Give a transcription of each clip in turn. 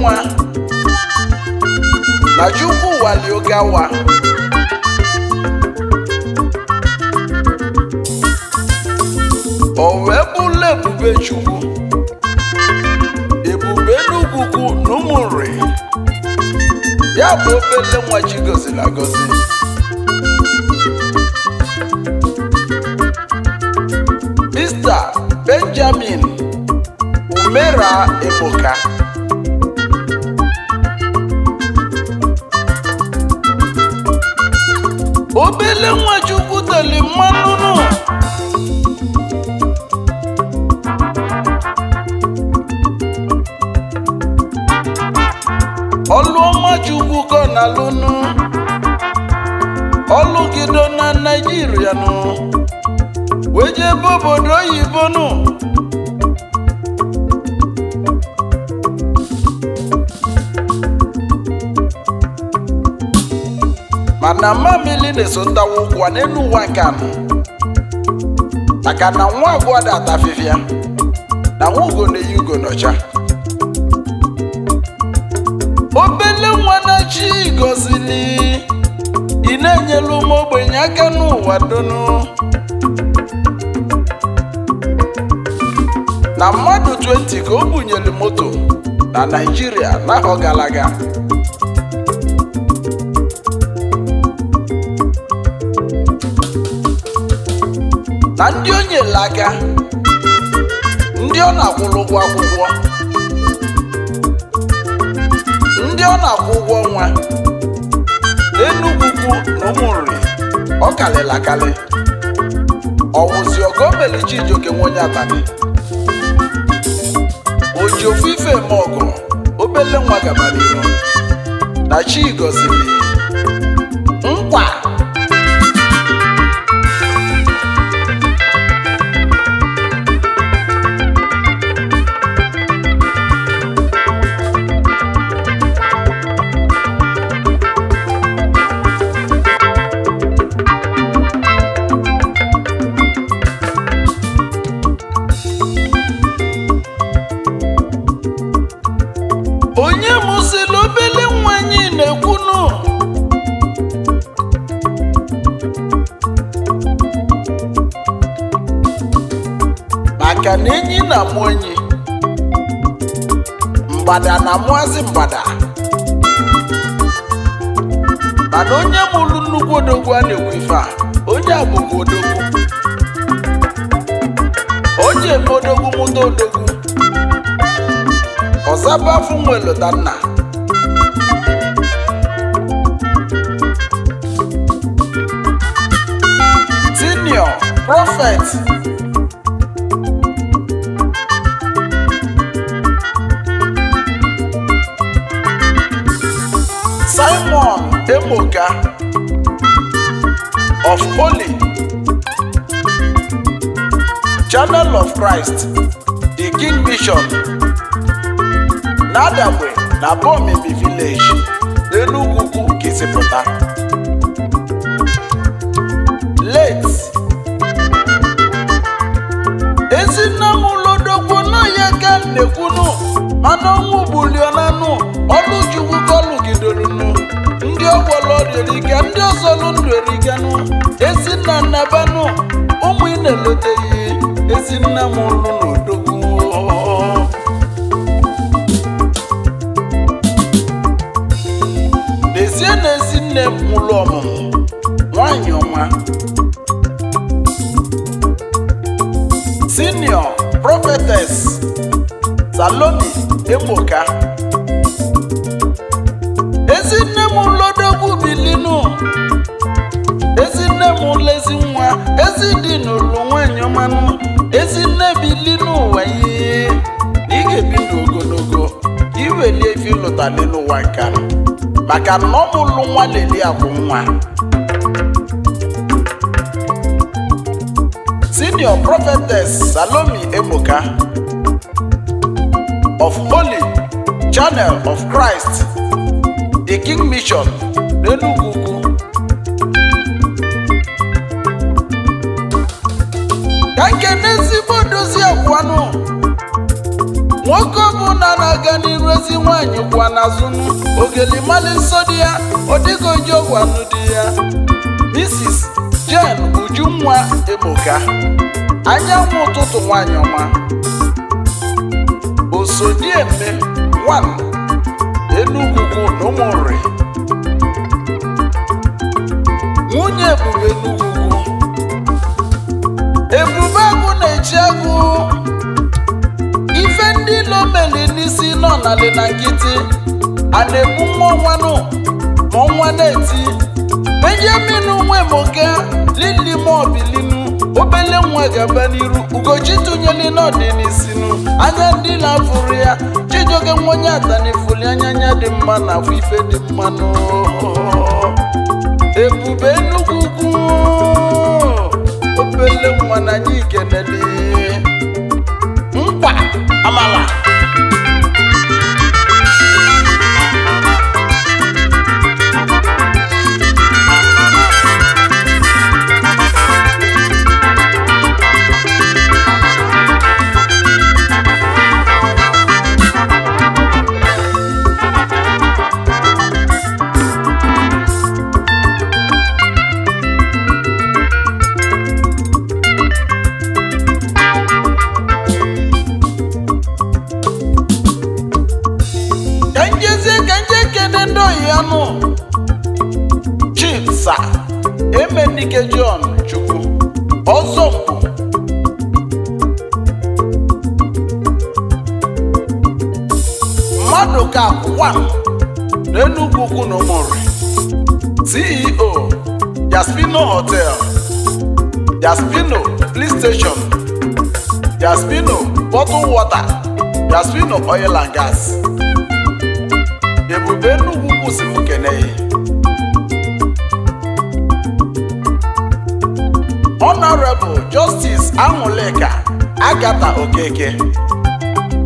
nwa na Chukwu wali Ogawa o wee bụrụ Ebube Chukwu Ebube n'ugwugwu n'Ụmụnri ya bụ obele nwa chi gọziri agọzi Mr. Benjamin Umera Ebuka obele nwa Chukwu teli mmanụ nụ ọlụọma Chukwu kọ na lụnụ ọlụgido na Naịjirịa nụ wee jebe obodo oyibo nụ mana mamili na-esotawa ụkwụ n'elu ụwa nke anọ maka na nwa abụọ da atafịfịa na nwa ugo na-eyi ugo n'ọcha obele nwa na chi gọzili ị na-enyelu ụmụ ogbenye aka n'ụwa donu na mmadụ 20 ka o bunyere moto na Naịjirịa n'afọ gara aga na ndị o nyere aka ndị ọ na-akwụrụ ụgwọ akwụkwọ ndị ọ na-akwụ ụgwọ ọnwa n'Enugwu na Ụmụnri ọ kalịla akali ọwụzi ọgọ meli Chijioke nwa onye abalị o ji ofu ife eme ọgụ obele nwa gabara ihu na chi gọziri nkwa onye mụsịrị obele nwa anyị na-ekwunu maka na enyi na-amụ enyi mgbada na-amụazị mgbada mana onye mụrụ nnukwu odogwu a na-ekwu ife a onye abụghị odogwu onye eme odogwu mụta odogwu ọzaba afọ nwelụta nna Senior Prophet Simon Ebuka of Holy Channel of Christ the King Mission Nadabwe na Bomibi Village n'Enugwu Kisipụta late ezinam lodogwo na ya ka nekwunu mana ọnwụ bulionanụ ọlụ Chukwu kọlụgidorunu ndị ọgbọlọ rịrịga ndị ọzọlụ ndụ eriganụ ezinna nnabanụ ụmụ ị na-eloteghị ezinna m ụlụ n'odogwu n'ezie na ezinne m ụlụ ọmụmụ nwanyị ọma Senior Prophetess Salome Ebuka ezinne m lodogwu bilinu ezinne m lezi nwa ezidi n'ụlọ nwanyị ọmanụ ezinne bilinu ụwa ihe na ị ga-ebi ndụ ogologo iwelie ife ịlụta n'ụwa nke a maka na ọ mụlụ nwa leli akwụ nwa Senior Prophetess Salome Ebuka of Holy Channel of Christ the King Mission n'Enugwu ka nke n'ezigbo dozie akwanụ nwoke bụ na ọma na-aga n'iru ezi nwanyị kwa n'azụ ogeli mali nsọ di ya ọ dịghị oji ọgwụ anụ di ya Mrs. Jane Ujunwa Ebuka anyanwụ ụtụtụ nwanyị ọma Osodieme 1 Enugwu n'Ụmụnri nwunye Ebube Enugwu Ebube agụ na-echi agụ ife ndị lomeli n'isi nọ n'ala na nkịtị a na-egbu nwa ọnwanụ ma ọnwa na-eti Benjamin Nwemoke Lili Mobilinu obele nwa gaba n'iru Ugochi tụnyeli n'ọdị n'isinu anya ndị na-afụrụ ya Chijioke nwenye atanifuli anya dị mma na afọ ife dị mma Ebube Enugwu obele nwa na anyị ikeneli nkwa amala Chisa Emenike John Chukwu Ọzọmkpu Maduka 1 n'Enugwu n'Ụmụnri CEO Jaspino Hotel Jaspino Police Station Jaspino Bottled Water Jaspino Oil and Gas Ebube Enugwu si m keneghị Honorable Justice Anwụleka Agatha Okeke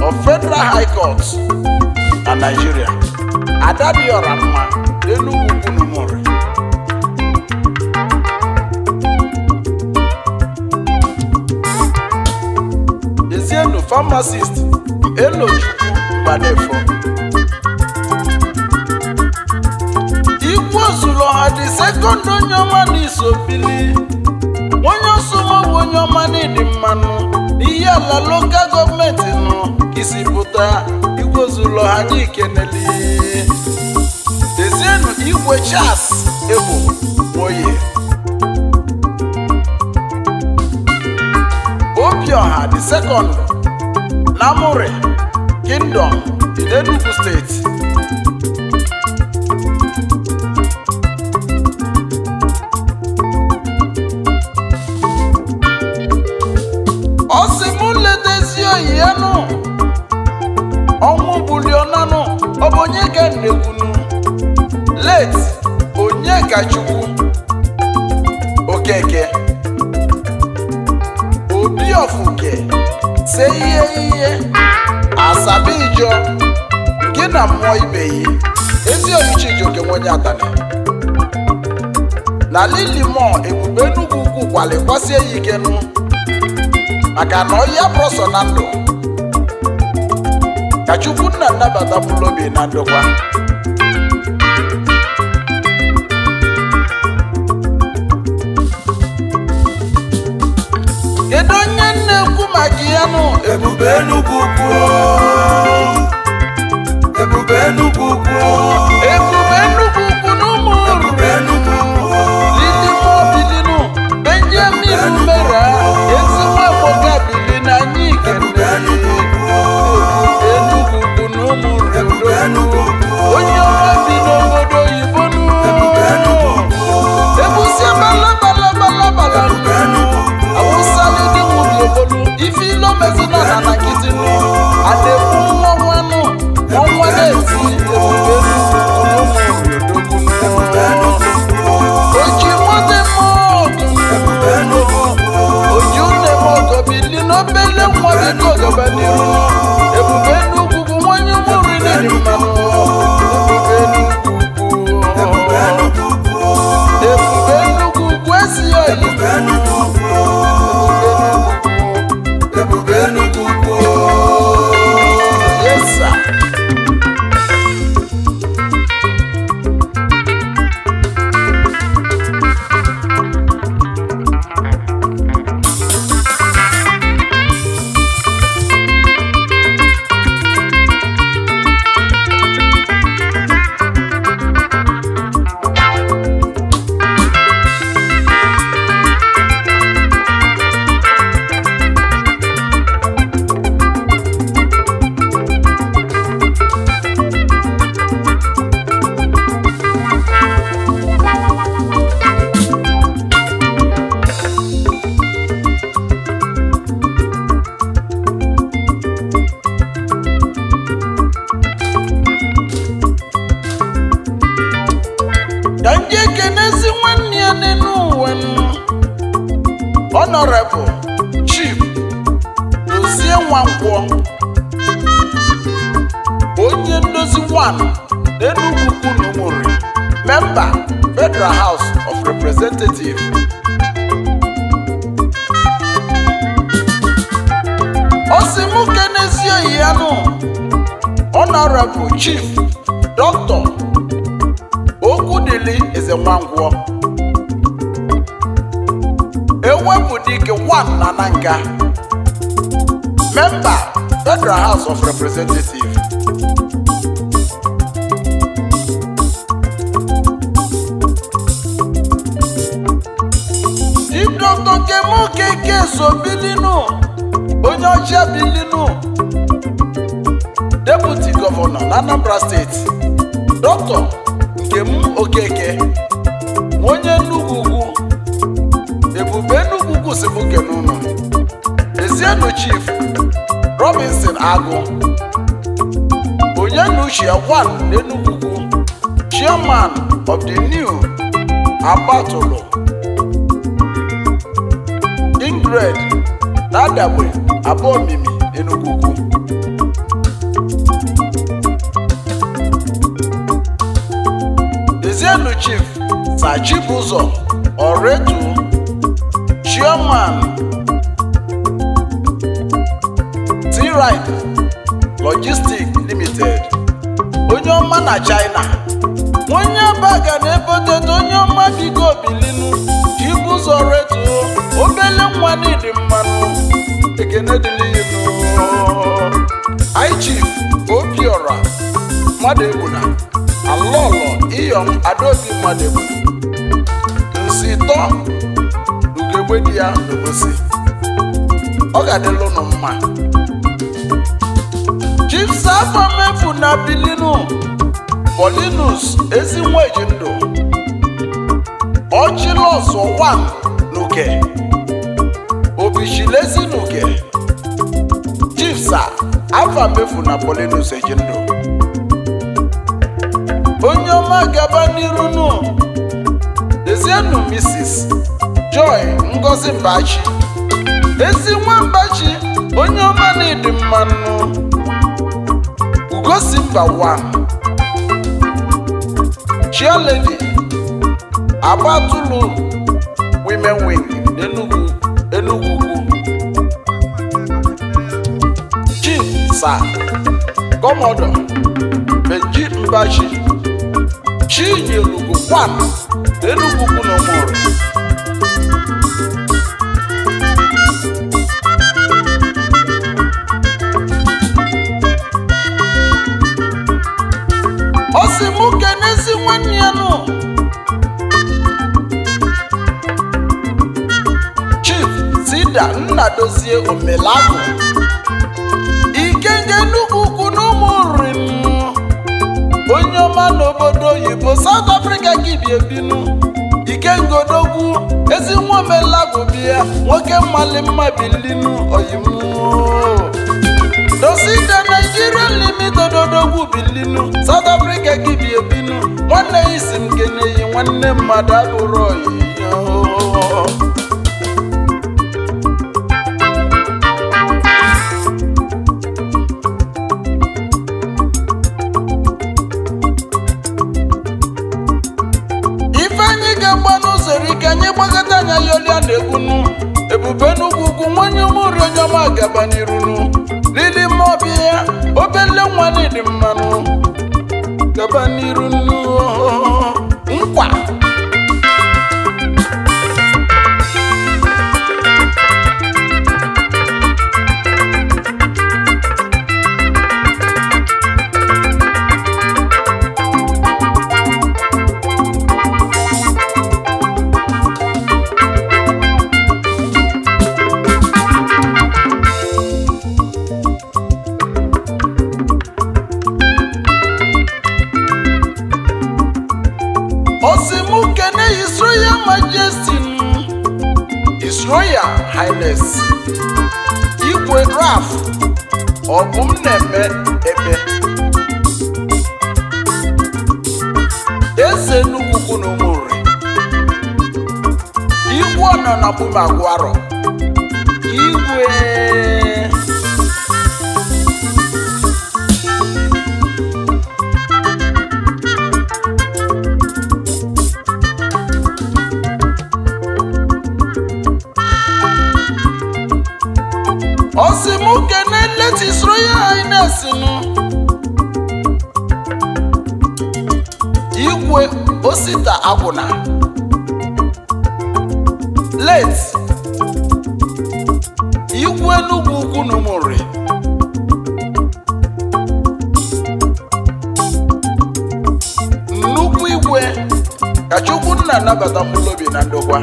of Federal High Court na Nigeria Adadiora Mma Enugwu n'Ụmụnri Ezienu Pharmacist Elochukwu Mbanefo Igwozuluọha dị sekọnd onye ọma n'isobili onye ọsụmọgwụ onye ọma n'ịdị mmanụ n'ihe ala lokal gọọmenti isi pụta Igwozuluọha anyị ikeneli Ezienu Igwe Charles Ebo Oye Obiọha dị sekọnd Namure Kingdom in Enugu State Osimuledezi oyienu ọnwụ bulionanụ ọ bụ onye ka nnekwunu late Onyekachukwu Okeke Obi Ofuke se ihe Asabijo gị na mmụọ ibeyi ezi Chijioke nwenye atani na Lili Mo Ebube Enugwu kwalikwasị ya ikenu maka na ọya prọsọ na ndụ ka Chukwu nna nnabata mụlobi na ndụkwa kedu onye na-ekwu maka ya nụ Ebube Enugwu Ebube Enugwu n'Ụmụnri Lili Mobilinu Benjamin Mera ezinwa Ebuka bili na anyị ikeneli Enugwu n'Ụmụnri onye ọma bi n'obodo oyibo ebusie balabalabala awụsali dị nwụdi obolu ife ilo mezinọ na nakịtị adekwu nwanwanụ ọnwa na-eti Ebube Enugwu oji mmadụ oji une mogo bili n'obele nwa biko gaba n'iru Ebube Enugwu bụ nwanyị Ụmụnri n'ịdị mmanụ Ebube Enugwu esi ya Ebube Enugwu yes sir Honorable Chief Dozie Nwankwọ onye ndozi 1 n'Enugu Ukwu na Umuri, Member Federal House of Representatives. Osimuke n'ezie yanu Honorable Chief Dr. Okudili Ezenwangwo Ewepudike 1 na Nanka, Member Federal House of Representatives. Chief Dr. Kemokeke Sobilinu Onyocha Bilinu, Deputy Governor na Anambra State. Dr. Nkemu Okeke onye Enugu Ukwu, Ebube Enugu Ukwu Sibuke n'ụlọ. Ezienu Chief Robinson Agụ onye Nushia 1 n'Enugu Ukwu, Chairman of the new Abatolo Ingrid Nadabwe Abomimi Enugu Ukwu. Ezienu Chief Sachibuzo Oretu, Chairman T-Ride Logistics Limited, onye ọma na China, onye abaga na-eboteto onye ọma bigo bilinu. Chibuzo Oretu obele nwa n'ịdị mmanụ, ekene dịrị inu. Chief Obiora Madebuna Alolo Iyom Adobi Madebuna Nsito Ugebediya Nobosi, ọ ga-adịlụ nụ mma. Chief Safamefu na Bilinu Polinus Ezinweji Ndụ Ọchịlọsọ 1 Nuke Obishilezi Nuke. Chief Sir Afamefu na Polinus Ejindụ onye ọma gaba n'iru nụ. Ezienu Mrs. Joy Ngozi Mbachi ezi nwa Mbachi onye ọma na-ịdị mmanụ. Ugosi Mba 1 Chialedi Abatulu Women Wing Enugu Ukwu. Chief Sir Commodore Benji Mbachi Chinyelugo 1 Enugu Ukwu na Umuri. Osimuke n'ezi nwanne ya nụ Chief Sida Nnadozie Omelagu Ikenge Enugu Ukwu na Umuri, onye ọma n'obodo oyibo South Africa gibi ebinu. Ikenge Odogwu ezi nwa Omelagu bịa nwoke mmali mma bilinu oyimu. Dosida Nigeria Limited Odogwu bilinu South Africa gibi ebinu. Nwanne isi m keneyi nwanne mmadụ abụrụ oyiyo. Ifeanyi ga-agba n'ụzọ ike anyị gbakọta anya yolia na-egbunu. Ebube Enugu Ukwu nwanye Umuri onye ọma gaba n'irunu. Lili Mobia obele nwa n'ịdị mmanụ gaba n'irunu. Nkwa Osimuke na His Royal Majesty His Royal Highness Igwe Raf Obum Neme Ebe Eze Enugu Ukwu na Umuri, Igwe igwe nọ na Bumagwaro igwe Osimuke na His Royal Highness Igwe Osita Agwụna late Igwe Enugwu Ukwu Numuri nnukwu igwe ka Chukwu nna anabata mkpụrụ obi na ndokwa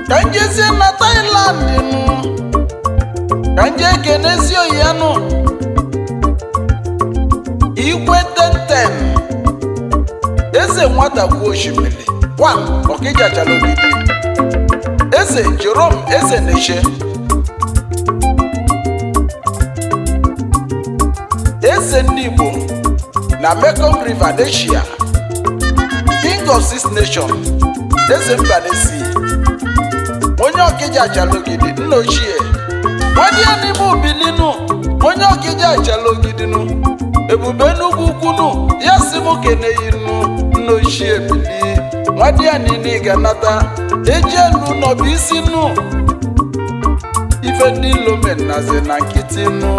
Kanjezie na Thailand kanje kenezi oyanu Igwe Tenten Eze nwata gwu oshimele Okija Chalobidi Eze Jerome Eze Neshe Eze Nibo na Mekong River Asia King of Six Nations Eze Mbanesi onye Okija Chalogidi nna ochie nwadịa n'ime Ubilinu onye Okija Chalogidinu Ebube Enugwu Ukwu ya si m keneyinu nna ochie bili nwadịa nini ganata ejelu n'obu isi nu ife ndị ilomen nazi na nkịtị nu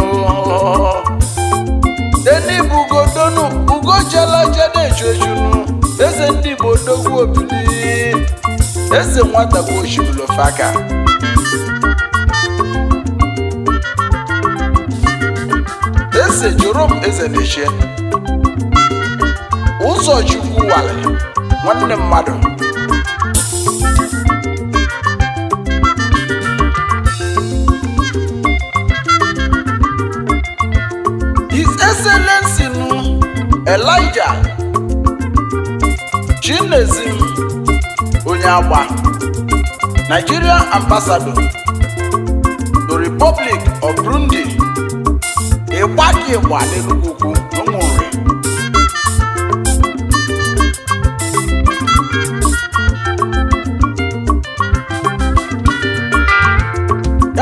eni bugodonu ugojela jede ejojunu eze ndị Igbo dogwu obili eze nwata gwu oshimilo faka eze Jerome Eze Neshe ụzọ Chukwu wale nwanne mmadụ His Excellency Elijah Chinezim onye agba Nigerian Ambassador to Republic of Burundi Igbaki Igba n'Enugwu Ukwu n'Umuri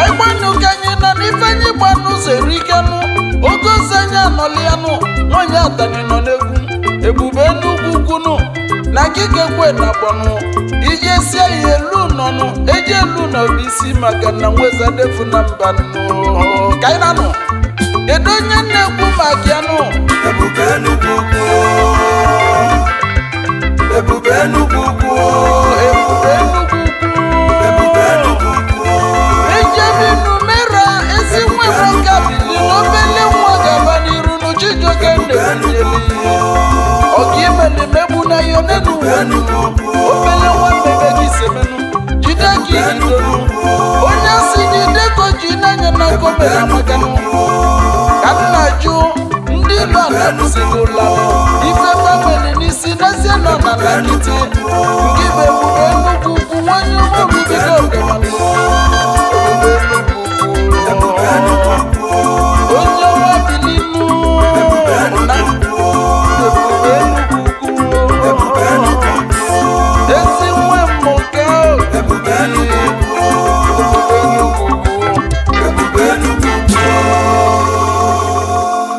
Egbenu kenyi nọ n'ifenyi gbanu zerikenu ogozenye anọlianu nwanyị atani nọ n'egwu Ebube Enugwu Ukwu na kikekwe na bọnụ ije sie ihe elu nọnụ eje elu na obisi maka na nweza defu na mbanụ kainanụ kedu onye na-ekwu maka ya nụ Ebube Enugwu Ukwu Ebube Enugwu Ukwu Ebube Enugwu Ukwu Ebube Enugwu Ukwu Ejeminu mera ezi nwe nwoke bili n'obele nwa gaba n'iru n'Chijioke Nnebunyeli Ọkaimeli megbu na ya onenu obele nwa mmebe gị semenu jide gị idolu onye si jide ka o ji n'anya na nkobere amakanụ ka nna jụ ndị ilu ala kwụsịgị ụlọ